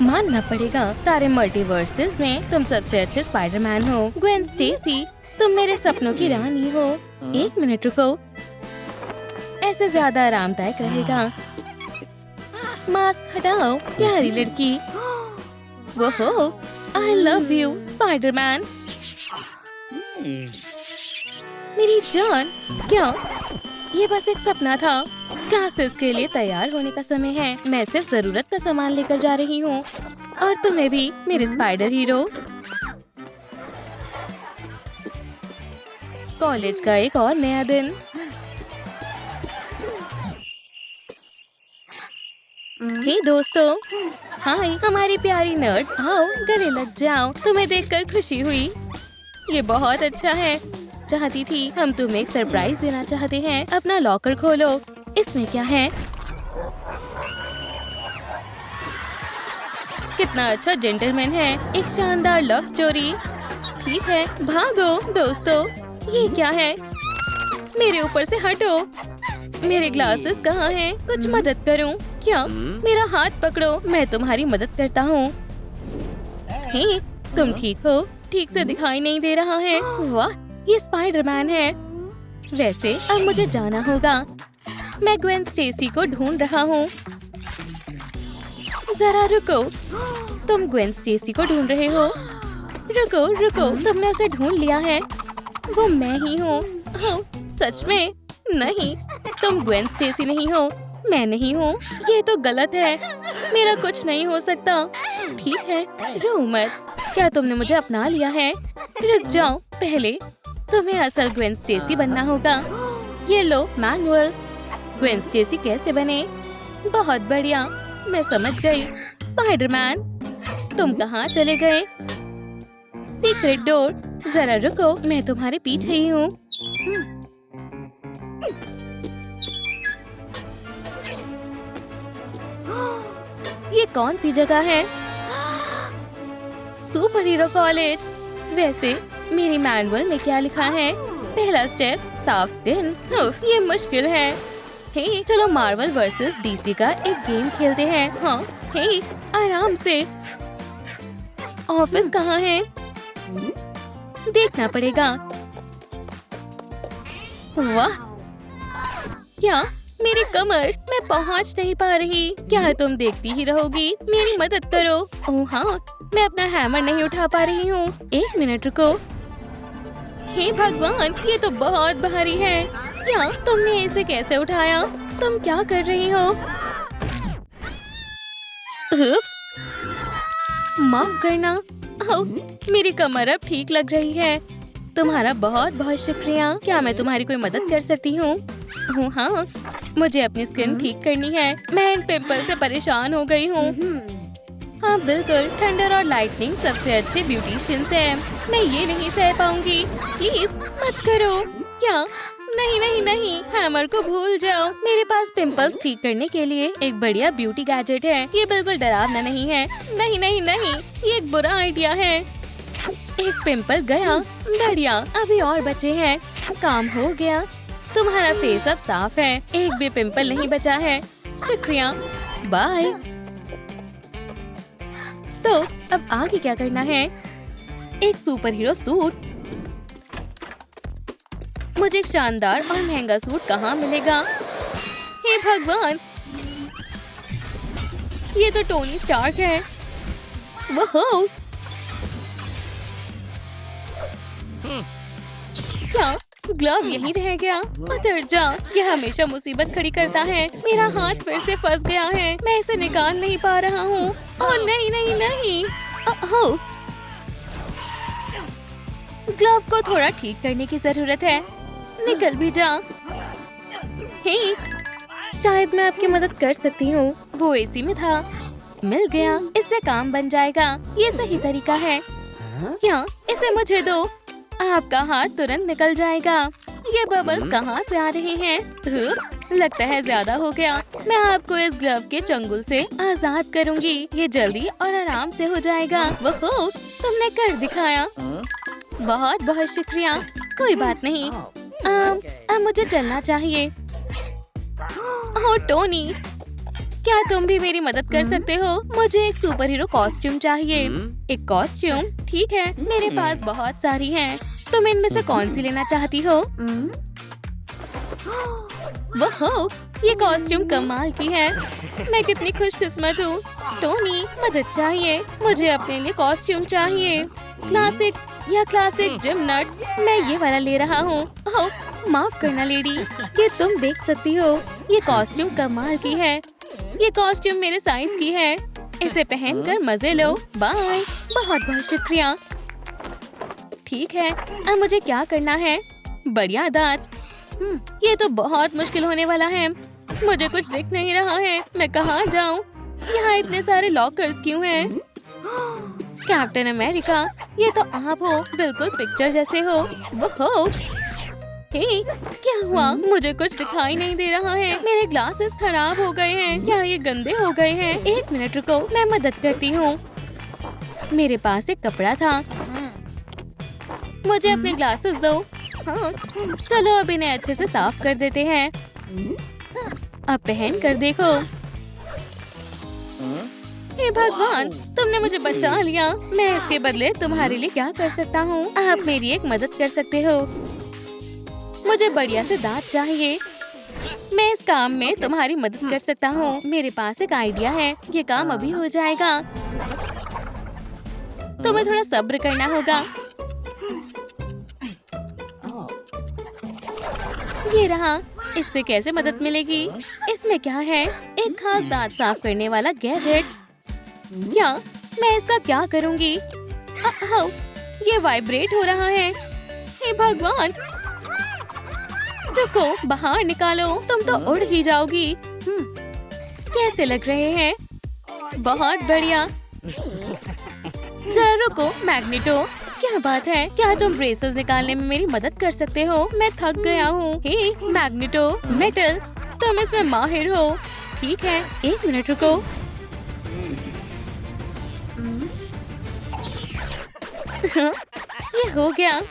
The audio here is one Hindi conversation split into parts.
मानना पड़ेगा, सारे मल्टीवर्सेस में तुम सबसे अच्छे स्पाइडरमैन हो। ग्वेन स्टेसी, तुम मेरे सपनों की रानी हो। एक मिनट रुको, ऐसे ज्यादा आरामदायक रहेगा। मास्क हटाओ, प्यारी लड़की। वो आई लव यू स्पाइडरमैन। मेरी जान, क्या ये बस एक सपना था? क्लासेस के लिए तैयार होने का समय है। मैं सिर्फ जरूरत का सामान लेकर जा रही हूँ, और तुम्हें भी मेरे स्पाइडर हीरो। कॉलेज का एक और नया दिन। हे दोस्तों, हाय हमारी प्यारी नर्ड, आओ गले लग जाओ। तुम्हें देखकर खुशी हुई, ये बहुत अच्छा है। चाहती थी हम तुम्हें एक सरप्राइज देना चाहते हैं। अपना लॉकर खोलो, इसमें क्या है? कितना अच्छा जेंटलमैन है, एक शानदार लव स्टोरी। ठीक है, भागो दोस्तों। ये क्या है? मेरे ऊपर से हटो। मेरे ग्लासेस कहाँ हैं? कुछ मदद करूं क्या? मेरा हाथ पकड़ो, मैं तुम्हारी मदद करता हूँ। हे, तुम ठीक हो? ठीक से दिखाई नहीं दे रहा है। वाह, ये स्पाइडरमैन है। वैसे अब मुझे जाना होगा। मैं ग्वेन स्टेसी को ढूंढ रहा हूँ। जरा रुको, तुम ग्वेन स्टेसी को ढूंढ रहे हो? रुको रुको, तुमने उसे ढूंढ लिया है। वो मैं ही हूँ। ओह, सच में? नहीं, तुम ग्वेन स्टेसी नहीं हो, मैं नहीं हूँ। ये तो गलत है, मेरा कुछ नहीं हो सकता। ठीक है, रो मत। क्या तुमने मुझे अपना लिया है? रुक जाओ, पहले तुम्हें असल ग्वेन स्टेसी बनना होगा। ये लो मैनुअल। ग्वेन स्टेसी कैसे बने? बहुत बढ़िया, मैं समझ गई। स्पाइडरमैन, तुम कहाँ चले गए? सीक्रेट डोर, जरा रुको, मैं तुम्हारे पीछे ही हूँ। ये कौन सी जगह है? Super hero college. वैसे मेरी मैनुअल में क्या लिखा है? पहला स्टेप, साफ स्किन। ये मुश्किल है। हे, चलो मार्वल वर्सेस डीसी का एक गेम खेलते हैं। हाँ, हे, आराम से। ऑफिस कहाँ है? देखना पड़ेगा। वाह, क्या मेरी कमर, मैं पहुंच नहीं पा रही। क्या तुम देखती ही रहोगी? मेरी मदद करो। ओह हाँ, मैं अपना हैमर नहीं उठा पा रही हूँ। एक मिनट रुको। हे भगवान, ये तो बहुत भारी है। क्या तुमने इसे कैसे उठाया? तुम क्या कर रही हो? उप्स, माफ करना। ओह, मेरी कमर अब ठीक लग रही है। तुम्हारा बहुत बहुत शुक्रिया। क्या मैं तुम्हारी कोई मदद कर सकती हूँ? ओह हाँ, मुझे अपनी स्किन ठीक करनी है। मैं इन पिंपल से परेशान हो गई हूँ। हाँ बिल्कुल, थंडर और लाइटनिंग सबसे अच्छे ब्यूटिशियंस हैं। मैं ये नहीं सह पाऊंगी। प्लीज मत करो। क्या? नहीं नहीं नहीं, हैमर को भूल जाओ। मेरे पास पिंपल्स ठीक करने के लिए एक बढ़िया ब्यूटी गैजेट है। ये बिल्कुल डरावना नहीं है। नहीं नहीं नहीं, ये एक बुरा आइडिया है। एक पिंपल गया। बढ़िया, अभी और बचे हैं। काम हो गया। तुम्हारा फेस अब साफ है, एक भी पिंपल नहीं बचा है। शुक्रिया, बाय। तो अब आगे क्या करना है? एक सुपर हीरो सूट। मुझे एक शानदार और महंगा सूट कहाँ मिलेगा? हे भगवान, ये तो टोनी स्टार्क है। वो क्या ग्लव यहीं रह गया? उतर जा, ये हमेशा मुसीबत खड़ी करता है। मेरा हाथ फिर से फंस गया है, मैं इसे निकाल नहीं पा रहा हूँ। ओह नहीं नहीं नहीं, ओह, ग्लव को थोड़ा ठीक करने की जरूरत है। निकल भी जा। हे, शायद मैं आपकी मदद कर सकती हूँ। वो एसी में था। मिल गया, इससे काम बन जाएगा। ये सही तरीका है। क्या? इसे मुझे दो। आपका हाथ तुरंत निकल जाएगा। ये बबल्स कहाँ से आ रहे हैं? लगता है ज्यादा हो गया। मैं आपको इस ग्लव के चंगुल से आजाद करूंगी। ये जल्दी और आराम से हो जाएगा। वो तुमने कर दिखाया। बहुत बहुत शुक्रिया। कोई बात नहीं। अब मुझे चलना चाहिए। ओह टोनी, क्या तुम भी मेरी मदद कर सकते हो? मुझे एक सुपर हीरो कॉस्ट्यूम चाहिए। एक कॉस्ट्यूम? ठीक है, मेरे पास बहुत सारी हैं। तुम इनमें से कौन सी लेना चाहती हो? वो ये कॉस्ट्यूम कमाल की है। मैं कितनी खुशकिस्मत हूँ। टोनी, मदद चाहिए। मुझे अपने लिए कॉस्ट्यूम चाहिए। क्लासिक या क्लासिक जिम नट। मैं ये वाला ले रहा हूँ। ओह, माफ करना लेडी, ये तुम देख सकती हो। ये कॉस्ट्यूम कमाल की है। ये कॉस्ट्यूम मेरे साइज की है। इसे पहनकर मजे लो। बाय। बहुत बहुत शुक्रिया। ठीक है, अब मुझे क्या करना है? बढ़िया दांत। ये तो बहुत मुश्किल होने वाला है। मुझे कुछ दिख नहीं रहा है। मैं कहाँ जाऊँ? यहाँ इतने सारे लॉकर्स क्यों हैं? कैप्टन अमेरिका, ये तो आप हो। बिल्कुल पिक्चर जैसे हो। वो हे, क्या हुआ? मुझे कुछ दिखाई नहीं दे रहा है। मेरे ग्लासेस खराब हो गए हैं। क्या ये गंदे हो गए हैं? एक मिनट रुको, मैं मदद करती हूँ। मेरे पास एक कपड़ा था। मुझे अपने ग्लासेस दो। हाँ, चलो अब इन्हें अच्छे से साफ कर देते हैं। अब पहन कर देखो। हे भगवान, तुमने मुझे बचा लिया। मैं इसके बदले तुम्हारे लिए क्या कर सकता हूँ? आप मेरी एक मदद कर सकते हो। मुझे बढ़िया से दांत चाहिए। मैं इस काम में तुम्हारी मदद कर सकता हूँ। मेरे पास एक आइडिया है। ये काम अभी हो जाएगा। तुम्हें थोड़ा सब्र करना होगा। ये रहा। इससे कैसे मदद मिलेगी? इसमें क्या है? एक खास दांत साफ करने वाला गैजेट। क्या मैं इसका क्या करूंगी? ये वाइब्रेट हो रहा है। हे भगवान, रुको, बाहर निकालो। तुम तो उड़ ही जाओगी। कैसे लग रहे हैं? बहुत बढ़िया। जरा रुको मैग्नेटो, क्या बात है? क्या तुम ब्रेसेस निकालने में मेरी मदद कर सकते हो? मैं थक गया हूँ। हे मैग्नेटो, मेटल, तुम इसमें माहिर हो। ठीक है, एक मिनट रुको। ये हो गया।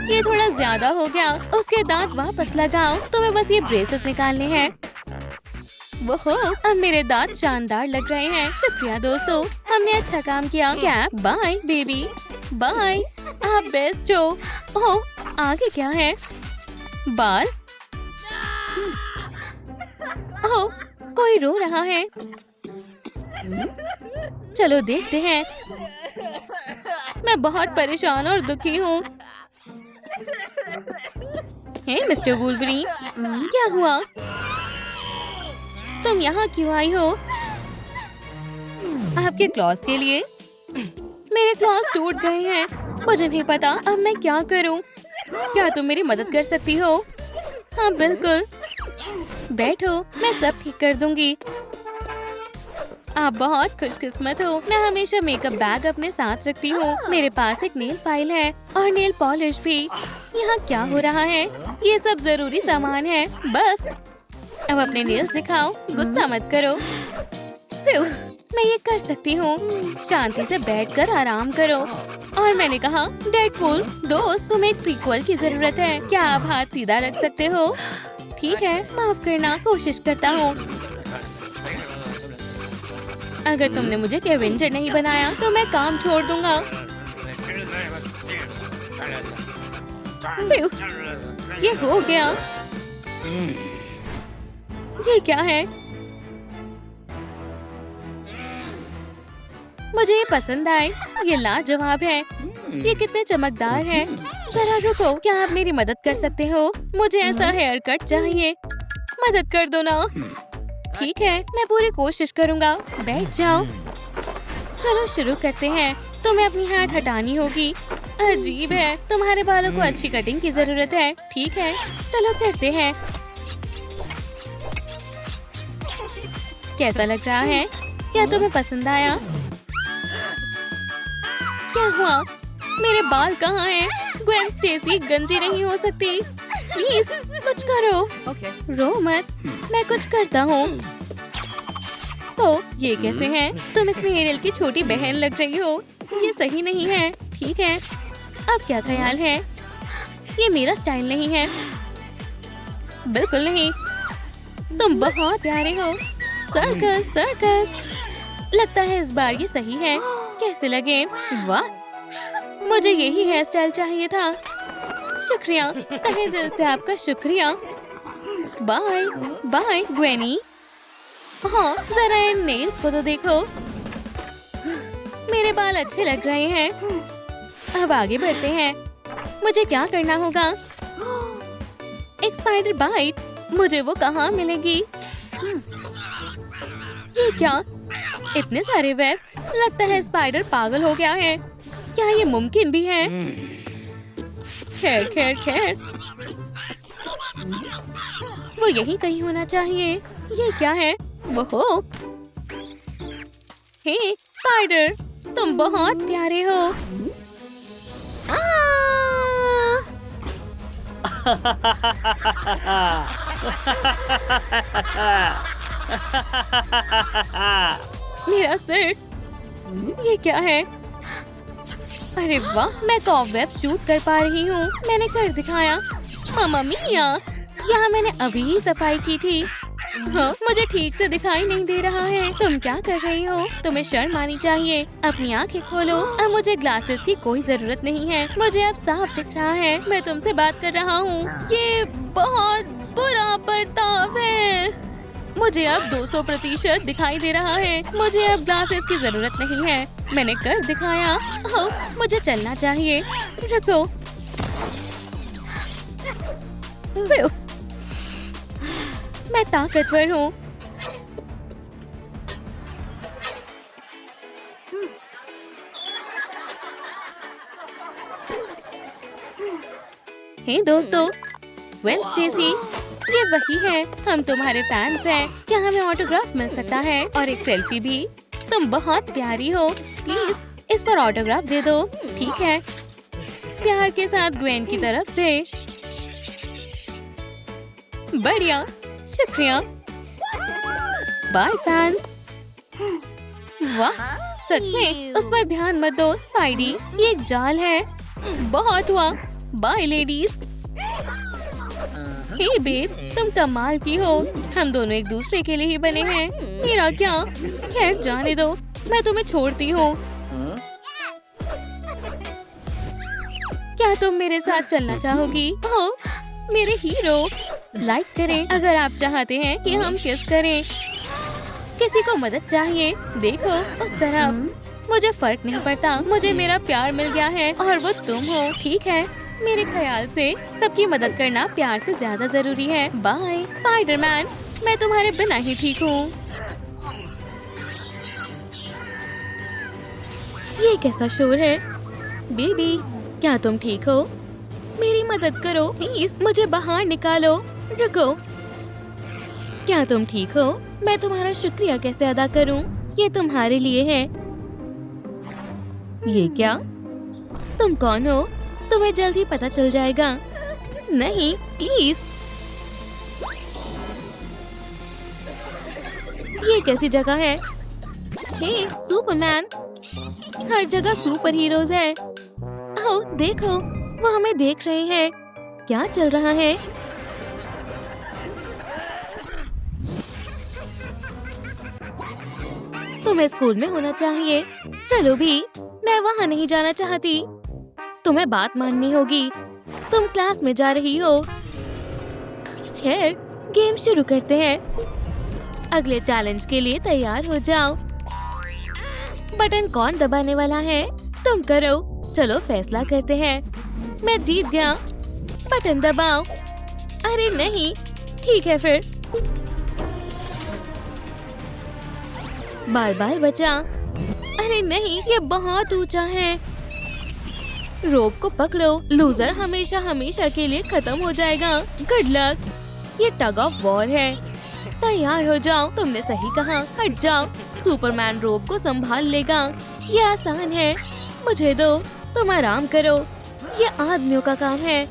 ये थोड़ा ज्यादा हो गया। उसके दांत वापस लगाओ। तुम्हें बस ये ब्रेसेस निकालने हैं। वो अब मेरे दांत शानदार लग रहे हैं। शुक्रिया दोस्तों, हमने अच्छा काम किया। कैप, बाय बेबी, बाय। आप बेस्ट हो। ओह, आगे क्या है? बाल। ओह, कोई रो रहा है। चलो देखते हैं। मैं बहुत परेशान और दुखी हूँ। हे मिस्टर वुल्वरीन, क्या हुआ? तुम यहाँ क्यों आई हो? आपके क्लॉज के लिए। मेरे क्लॉज टूट गए हैं। मुझे नहीं पता अब मैं क्या करूं। क्या तुम मेरी मदद कर सकती हो? हाँ बिल्कुल, बैठो, मैं सब ठीक कर दूंगी। आप बहुत खुशकिस्मत हो। मैं हमेशा मेकअप बैग अपने साथ रखती हूँ। मेरे पास एक नेल फाइल है और नेल पॉलिश भी। यहाँ क्या हो रहा है? ये सब जरूरी सामान है। बस अब अपने नेल्स दिखाओ। गुस्सा मत करो। मैं ये कर सकती हूँ। शांति से बैठकर आराम करो। और मैंने कहा, डेडपूल दोस्त, तुम्हें एक प्रीक्वल की जरूरत है। क्या आप हाथ सीधा रख सकते हो? ठीक है, माफ करना, कोशिश करता हूँ। अगर तुमने मुझे एवेंजर नहीं बनाया तो मैं काम छोड़ दूंगा। ये हो गया। ये क्या है? मुझे ये पसंद आए। ये लाजवाब है। ये कितने चमकदार है। जरा रुको, क्या आप मेरी मदद कर सकते हो? मुझे ऐसा हेयर कट चाहिए। मदद कर दो ना। ठीक है, मैं पूरी कोशिश करूंगा। बैठ जाओ। चलो शुरू करते हैं। तुम्हें अपनी हैट हटानी होगी। अजीब है। तुम्हारे बालों को अच्छी कटिंग की जरूरत है। ठीक है, चलो करते हैं। कैसा लग रहा है? क्या तुम्हें पसंद आया? क्या हुआ? मेरे बाल कहाँ हैं? ग्वेन स्टेसी गंजी नहीं हो सकती। प्लीज कुछ करो। रो मत, मैं कुछ करता हूँ। तो ये कैसे है? तुम इसमें एरियल की छोटी बहन लग रही हो। ये सही नहीं है। ठीक है, अब क्या ख्याल है? ये मेरा स्टाइल नहीं है। बिल्कुल नहीं। तुम बहुत प्यारे हो। Circus circus. लगता है इस बार ये सही है। कैसे लगे? वाह, मुझे यही हेयर स्टाइल चाहिए था। शुक्रिया, तहे दिल से आपका शुक्रिया। Bye bye Gwenny. हाँ, जरा इन नेल्स को तो देखो। मेरे बाल अच्छे लग रहे हैं। अब आगे बढ़ते हैं। मुझे क्या करना होगा? एक स्पाइडर बाइट। मुझे वो कहाँ मिलेगी? ये क्या? इतने सारे वेब। लगता है स्पाइडर पागल हो गया है। क्या ये मुमकिन भी है? खैर खैर खैर, वो यहीं कहीं होना चाहिए। ये क्या है? वो हो। हे स्पाइडर, तुम बहुत प्यारे हो। मेरा सिर। ये क्या है? अरे वाह, मैं कॉबवेब शूट कर पा रही हूँ। मैंने कर दिखाया। मम्मा मिया, यहाँ मैंने अभी ही सफाई की थी। हाँ, मुझे ठीक से दिखाई नहीं दे रहा है। तुम क्या कर रही हो? तुम्हें शर्म आनी चाहिए। अपनी आंखें खोलो। अब मुझे ग्लासेस की कोई जरूरत नहीं है। मुझे अब साफ दिख रहा है। मैं तुमसे बात कर रहा हूँ। ये बहुत बुरा बर्ताव है। मुझे अब 200% दिखाई दे रहा है। मुझे अब ग्लासेस की जरूरत नहीं है। मैंने कर दिखाया। मुझे चलना चाहिए। रुको। मैं ताकतवर हूँ। हे दोस्तों, वेंसडेसी, ये वही है। हम तुम्हारे फैंस हैं। क्या हमें ऑटोग्राफ मिल सकता है? और एक सेल्फी भी। तुम बहुत प्यारी हो। प्लीज इस पर ऑटोग्राफ दे दो। ठीक है। प्यार के साथ ग्वेन की तरफ से। बढ़िया, शुक्रिया। Bye fans. वाह, सच में उस पर ध्यान मत दो स्पाइडी। ये एक जाल है। बहुत हुआ। Bye ladies. हे बेब, तुम कमाल की हो। हम दोनों एक दूसरे के लिए ही बने हैं। मेरा क्या? खैर जाने दो, मैं तुम्हें छोड़ती हूँ। क्या तुम मेरे साथ चलना चाहोगी? ओह, मेरे हीरो। लाइक करें अगर आप चाहते हैं कि हम किस करें। किसी को मदद चाहिए? देखो उस तरफ। मुझे फर्क नहीं पड़ता। मुझे मेरा प्यार मिल गया है और वो तुम हो। ठीक है, मेरे ख्याल से सबकी मदद करना प्यार से ज्यादा जरूरी है। बाय स्पाइडरमैन, मैं तुम्हारे बिना ही ठीक हूँ। ये कैसा शोर है? बेबी, क्या तुम ठीक हो? मेरी मदद करो प्लीज, मुझे बाहर निकालो। रुको। क्या तुम ठीक हो? मैं तुम्हारा शुक्रिया कैसे अदा करूं? ये तुम्हारे लिए है। ये क्या? तुम कौन हो? तुम्हें जल्द ही पता चल जाएगा। नहीं प्लीज। ये कैसी जगह है? हे सुपरमैन, हर जगह सुपर हीरोज हैं। ओह देखो, वो हमें देख रहे हैं। क्या चल रहा है? तुम्हें स्कूल में होना चाहिए। चलो भी, मैं वहाँ नहीं जाना चाहती। तुम्हें बात माननी होगी। तुम क्लास में जा रही हो। खैर, गेम शुरू करते हैं। अगले चैलेंज के लिए तैयार हो जाओ। बटन कौन दबाने वाला है? तुम करो। चलो फैसला करते हैं। मैं जीत गया। बटन दबाओ। अरे नहीं। ठीक है फिर। बाय बाय बचा। अरे नहीं, ये बहुत ऊंचा है। रोप को पकड़ो। लूजर हमेशा हमेशा के लिए खत्म हो जाएगा। Good luck. ये टग ऑफ वॉर है। तैयार हो जाओ। तुमने सही कहा। हट जाओ। सुपरमैन रोप को संभाल लेगा। ये आसान है। मुझे दो। तुम आराम करो। ये आदमियों का काम है।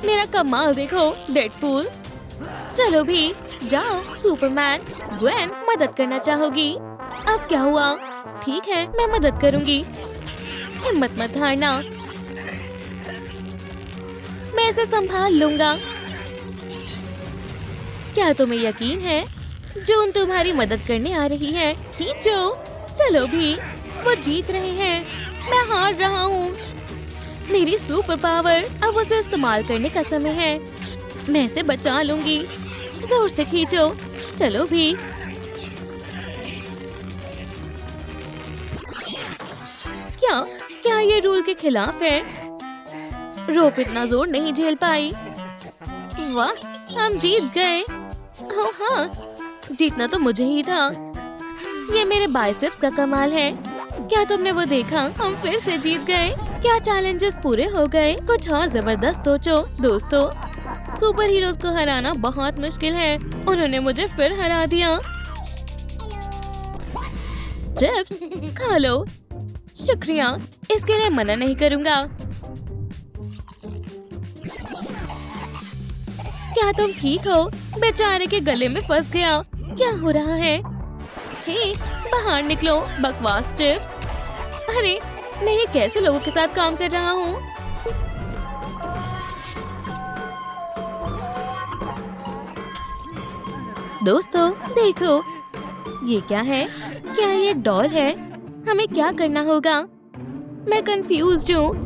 मेरा कमाल देखो, डेडपूल। चलो भी, जाओ। सुपरमैन, ग्वेन मदद करना चाहोगी? अब क्या हुआ? ठीक है, मैं मदद करूंगी। हिम्मत मत हारना। मैं इसे संभाल लूंगा। क्या तुम्हें यकीन है? जून तुम्हारी मदद करने आ रही है। खींचो। चलो भी, वो जीत रहे हैं, मैं हार रहा हूँ। मेरी सुपर पावर, अब उसे इस्तेमाल करने का समय है। मैं इसे बचा लूंगी। जोर से खींचो। चलो भी। क्या क्या ये रूल के खिलाफ है? रोप इतना जोर नहीं झेल पाई। वाह, हम जीत गए। ओह हाँ, जीतना तो मुझे ही था। ये मेरे बाइसेप्स का कमाल है। क्या तुमने वो देखा? हम फिर से जीत गए। क्या चैलेंजेस पूरे हो गए? कुछ और जबरदस्त सोचो दोस्तों। सुपर हीरोज को हराना बहुत मुश्किल है। उन्होंने मुझे फिर हरा दिया। चिप्स खा लो। शुक्रिया, इसके लिए मना नहीं करूँगा। क्या तुम ठीक हो? बेचारे के गले में फंस गया। क्या हो रहा है? हे, बाहर निकलो बकवास चिप्स। अरे, मैं ये कैसे लोगों के साथ काम कर रहा हूँ? दोस्तों देखो, ये क्या है? क्या ये एक डॉल है? हमें क्या करना होगा? मैं कंफ्यूज्ड हूँ।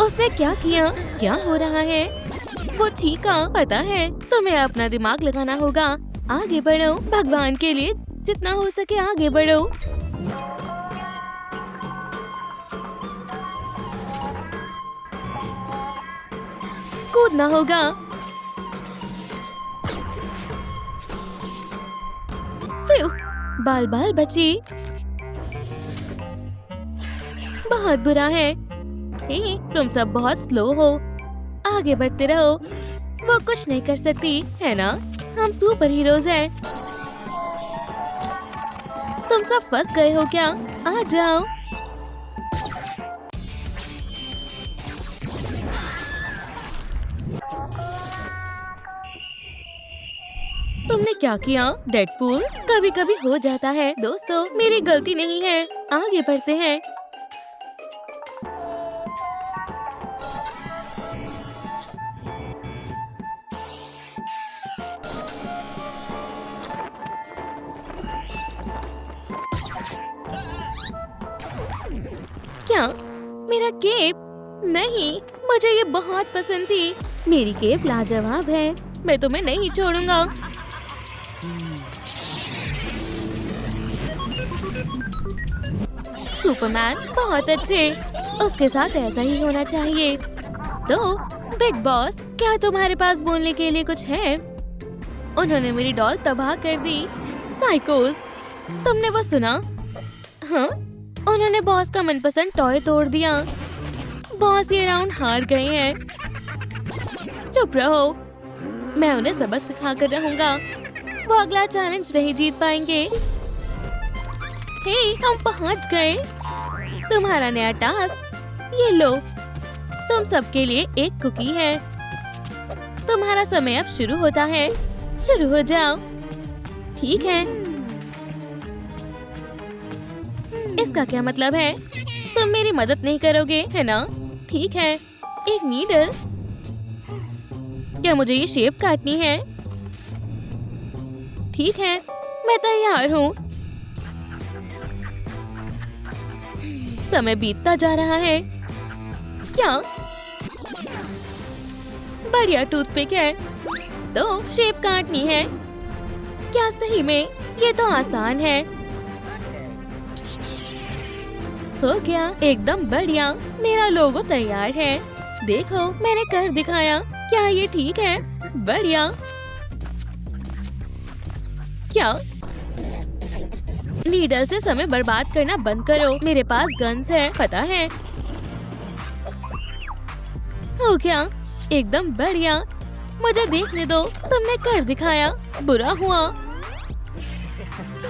उसने क्या किया? क्या हो रहा है? वो चीखा। पता है, तुम्हें अपना दिमाग लगाना होगा। आगे बढ़ो, भगवान के लिए जितना हो सके आगे बढ़ो। कूदना होगा। फ्यू, बाल बाल बची। बहुत बुरा है। हे, तुम सब बहुत स्लो हो। आगे बढ़ते रहो। वो कुछ नहीं कर सकती है ना? हम सुपर हीरोज हैं। तुम सब फंस गए हो क्या? आ जाओ। तुमने क्या किया डेडपूल? कभी कभी हो जाता है दोस्तों, मेरी गलती नहीं है। आगे बढ़ते हैं। क्या? मेरा केप? नहीं, मुझे ये बहुत पसंद थी। मेरी केप लाजवाब है। मैं तुम्हें नहीं छोड़ूंगा। सुपरमैन बहुत अच्छे। उसके साथ ऐसा ही होना चाहिए। तो बिग बॉस, क्या तुम्हारे पास बोलने के लिए कुछ है? उन्होंने मेरी डॉल तबाह कर दी। साइकोस, तुमने वो सुना? हाँ, उन्होंने बॉस का मनपसंद टॉय तोड़ दिया। बॉस ये राउंड हार गए हैं। चुप रहो, मैं उन्हें सबक सिखा कर रहूंगा। वो अगला चैलेंज नहीं जीत पाएंगे। हे, हम पहुंच गए। तुम्हारा नया टास्क, ये लो। तुम सबके लिए एक कुकी है। तुम्हारा समय अब शुरू होता है। शुरू हो जाओ। ठीक है। इसका क्या मतलब है? तुम मेरी मदद नहीं करोगे, है ना? ठीक है। एक नीडल। क्या मुझे ये शेप काटनी है? ठीक है, मैं तैयार हूँ। समय बीतता जा रहा है। क्या? बढ़िया टूथपिक है। तो शेप काटनी है। क्या सही में? ये तो आसान है। हो गया, एकदम बढ़िया। मेरा लोगो तैयार है। देखो, मैंने कर दिखाया। क्या ये ठीक है? बढ़िया। क्या? नीडल से समय बर्बाद करना बंद करो। मेरे पास गन्स है, पता है। हो गया, एकदम बढ़िया। मुझे देखने दो। तुमने कर दिखाया। बुरा हुआ।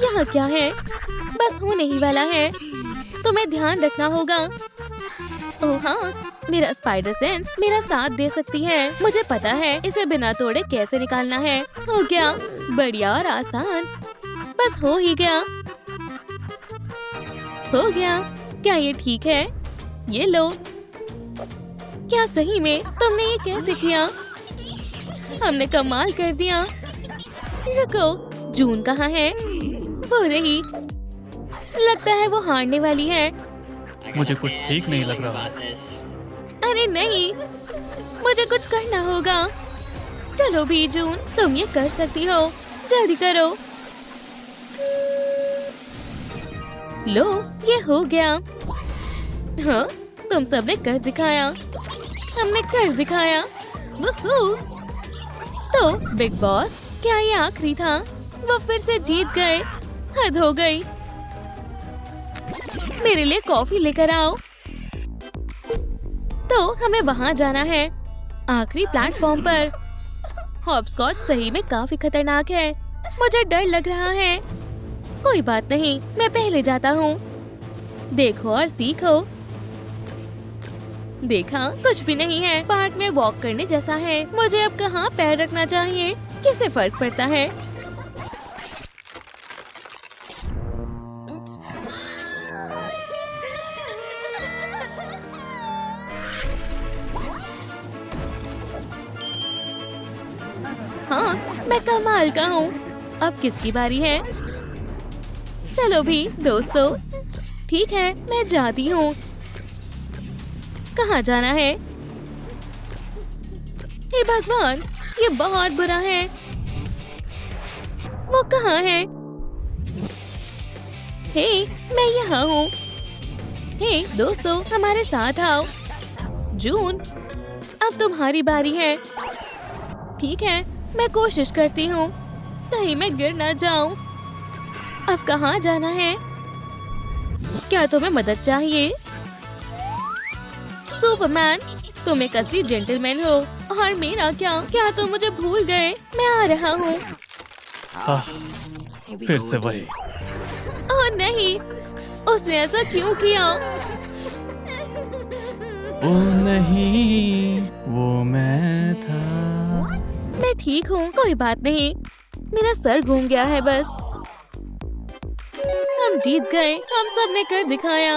यहाँ क्या है? बस होने ही वाला है। तुम्हें ध्यान रखना होगा। ओह हाँ, मेरा स्पाइडर सेंस मेरा साथ दे सकती है। मुझे पता है इसे बिना तोड़े कैसे निकालना है। हो गया, बढ़िया और आसान। बस हो ही गया। हो गया। क्या ये ठीक है? ये लो। क्या सही में तुमने ये कैसे किया? हमने कमाल कर दिया। रुको, जून कहाँ है? वो रही। लगता है वो हारने वाली है। मुझे कुछ ठीक नहीं लग रहा। अरे नहीं, मुझे कुछ करना होगा। चलो भी जून, तुम ये कर सकती हो। जल्दी करो। लो, ये हो गया। हाँ, तुम सबने कर दिखाया। हमने कर दिखाया। वूहू। तो बिग बॉस, क्या ये आखिरी था? वो फिर से जीत गए। हद हो गई। मेरे लिए कॉफी लेकर आओ। तो हमें वहाँ जाना है, आखिरी प्लेटफॉर्म पर। हॉपस्कॉच सही में काफी खतरनाक है। मुझे डर लग रहा है। कोई बात नहीं, मैं पहले जाता हूँ। देखो और सीखो। देखा, कुछ भी नहीं है। पार्क में वॉक करने जैसा है। मुझे अब कहाँ पैर रखना चाहिए? किससे फर्क पड़ता है? हाँ, मैं कमाल का हूँ। अब किसकी बारी है? चलो भी दोस्तों, ठीक है, मैं जाती हूँ। कहाँ जाना है? हे भगवान, ये बहुत बुरा है। वो कहाँ है? हे, मैं यहाँ हूँ। हे दोस्तों, हमारे साथ आओ। जून, अब तुम्हारी बारी है। ठीक है, मैं कोशिश करती हूँ। कहीं मैं गिर ना जाऊं। अब कहाँ जाना है? क्या तुम्हें मदद चाहिए? सुपरमैन, तुम एक असली जेंटलमैन हो। और मेरा क्या? क्या तुम मुझे भूल गए? मैं आ रहा हूँ। फिर से वही। ओह नहीं, उसने ऐसा क्यों किया? वो नहीं, वो मैं था। मैं ठीक हूँ, कोई बात नहीं। मेरा सर घूम गया है बस। हम जीत गए। हम सब ने कर दिखाया।